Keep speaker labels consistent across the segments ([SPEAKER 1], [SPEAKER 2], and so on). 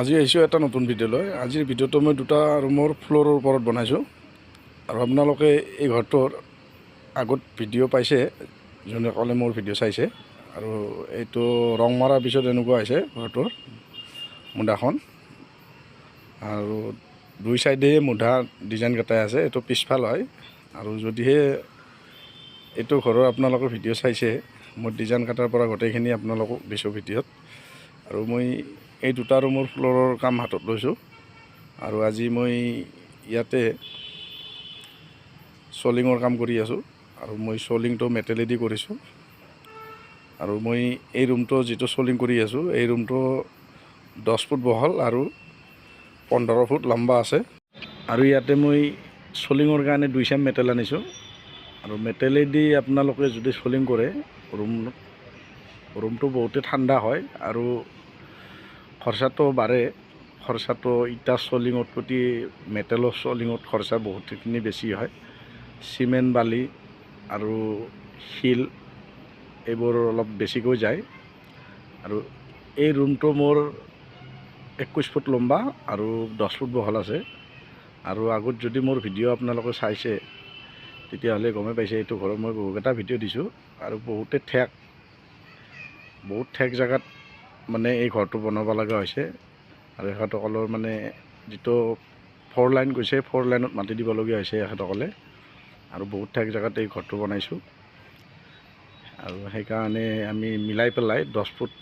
[SPEAKER 1] আজি আহিছোঁ এটা নতুন ভিডিঅ'লৈ। আজিৰ ভিডিঅ'টো মই দুটা ৰুমৰ ফ্ল'ৰৰ ওপৰত বনাইছোঁ আৰু আপোনালোকে এই ঘৰটোৰ আগত ভিডিঅ' পাইছে, যোনে ক'লে মোৰ ভিডিঅ' চাইছে। আৰু এইটো ৰং মৰাৰ পিছত এনেকুৱা হৈছে ঘৰটোৰ মুধাখন, আৰু দুই চাইডে মুধা ডিজাইন কটাই আছে। এইটো পিছফাল হয়, আৰু যদিহে এইটো ঘৰৰ আপোনালোকৰ ভিডিঅ' চাইছে, মই ডিজাইন কটাৰ পৰা গোটেইখিনি আপোনালোকক দিছোঁ ভিডিঅ'ত। আৰু মই এই দুটা ৰুমৰ ফ্ল'ৰৰ কাম হাতত লৈছোঁ, আৰু আজি মই ইয়াতে চলিঙৰ কাম কৰি আছোঁ। আৰু মই চলিংটো মেটেলেদি কৰিছোঁ, আৰু মই এই ৰুমটো যিটো চলিং কৰি আছোঁ, এই ৰুমটো 10 ফুট বহল আৰু 15 ফুট লম্বা আছে। আৰু ইয়াতে মই চলিঙৰ কাৰণে 2 চাম মেটেল আনিছোঁ, আৰু মেটেলেদি আপোনালোকে যদি চলিং কৰে ৰুমটো বহুতে ঠাণ্ডা হয়, আৰু খৰচাটো বাঢ়ে। খৰচাটো ইটা চলিঙত প্ৰতি মেটেলৰ চলিঙত খৰচা বহুতখিনি বেছি হয়। চিমেণ্ট বালি আৰু শিল এইবোৰ অলপ বেছিকৈ যায়। আৰু এই ৰুমটো মোৰ 21 ফুট লম্বা আৰু 10 ফুট বহল আছে। আৰু আগত যদি মোৰ ভিডিঅ' আপোনালোকে চাইছে, তেতিয়াহ'লে গমে পাইছে এইটো ঘৰত মই বহুকেইটা ভিডিঅ' দিছোঁ, আৰু বহুত ঠেক জেগাত মানে এই ঘৰটো বনাব লগা হৈছে। আৰু এখেতসকলৰ মানে যিটো 4 লাইন গৈছে, 4 লাইনত মাটি দিবলগীয়া হৈছে এখেতসকলে, আৰু বহুত ঠেক জেগাত এই ঘৰটো বনাইছোঁ। আৰু সেইকাৰণে আমি মিলাই পেলাই 10 ফুট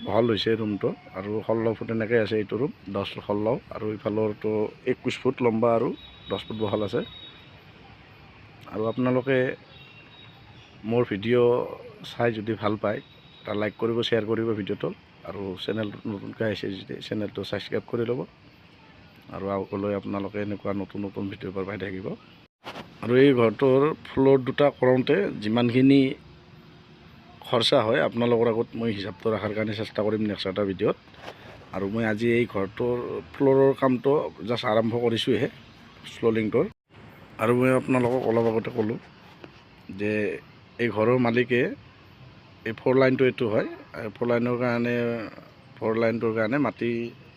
[SPEAKER 1] বহল হৈছে ৰুমটো, আৰু 16 ফুট এনেকৈ আছে এইটো ৰুম, 10-16, আৰু ইফালৰটো 21 ফুট লম্বা আৰু 10 ফুট বহল আছে। আৰু আপোনালোকে মোৰ ভিডিঅ' চাই যদি ভাল পায়, এটা লাইক কৰিব, শ্বেয়াৰ কৰিব ভিডিঅ'টো, আৰু চেনেলটো নতুনকৈ আহিছে যদি চেনেলটো ছাবস্ক্ৰাইব কৰি ল'ব, আৰু আগলৈ আপোনালোকে এনেকুৱা নতুন নতুন ভিডিঅ' পাই থাকিব। আৰু এই ঘৰটোৰ ফ্ল'ৰ দুটা কৰোঁতে যিমানখিনি খৰচা হয়, আপোনালোকৰ আগত মই হিচাপটো ৰখাৰ কাৰণে চেষ্টা কৰিম নেক্সট এটা ভিডিঅ'ত। আৰু মই আজি এই ঘৰটোৰ ফ্ল'ৰৰ কামটো জাষ্ট আৰম্ভ কৰিছোঁহে, চলিংটোৰ। আৰু মই আপোনালোকক অলপ আগতে ক'লোঁ যে এই ঘৰৰ মালিকে এই 4 লাইনটো এইটো হয়, 4 লাইনটোৰ কাৰণে মাটি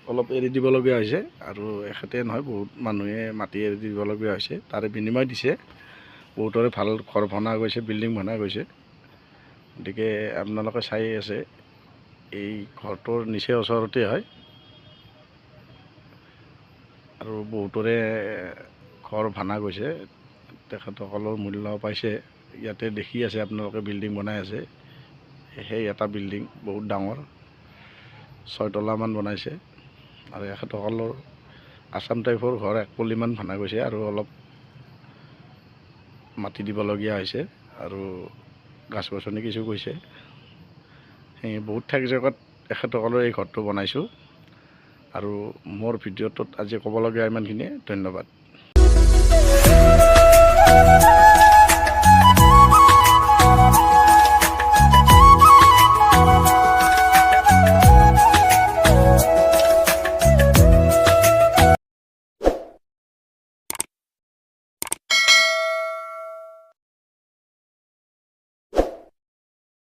[SPEAKER 1] অলপ এৰি দিবলগীয়া হৈছে। আৰু এখেতে নহয়, বহুত মানুহে মাটি এৰি দিবলগীয়া হৈছে, তাৰে বিনিময় দিছে। বহুতৰে ভাল ঘৰ বনা গৈছে, বিল্ডিং বনা গৈছে। গতিকে আপোনালোকে চাই আছে, এই ঘৰটোৰ নিচেই ওচৰতে হয়, আৰু বহুতৰে ঘৰ ভাঙা গৈছে, তেখেতসকলৰ মূল্য পাইছে। ইয়াতে দেখি আছে আপোনালোকে বিল্ডিং বনাই আছে, সেই এটা বিল্ডিং বহুত ডাঙৰ, 6 তলামান বনাইছে। আৰু এখেতসকলৰ আছাম টাইপৰ ঘৰ 1 পলিমান ভাঙা গৈছে, আৰু অলপ মাটি দিবলগীয়া হৈছে, আৰু গাছ গছনি কিছু গৈছে। সেই বহুত ঠেক জেগাত এখেতসকলৰ এই ঘৰটো বনাইছোঁ। আৰু মোৰ ভিডিঅ'টোত আজি ক'বলগীয়া ইমানখিনিয়ে। ধন্যবাদ।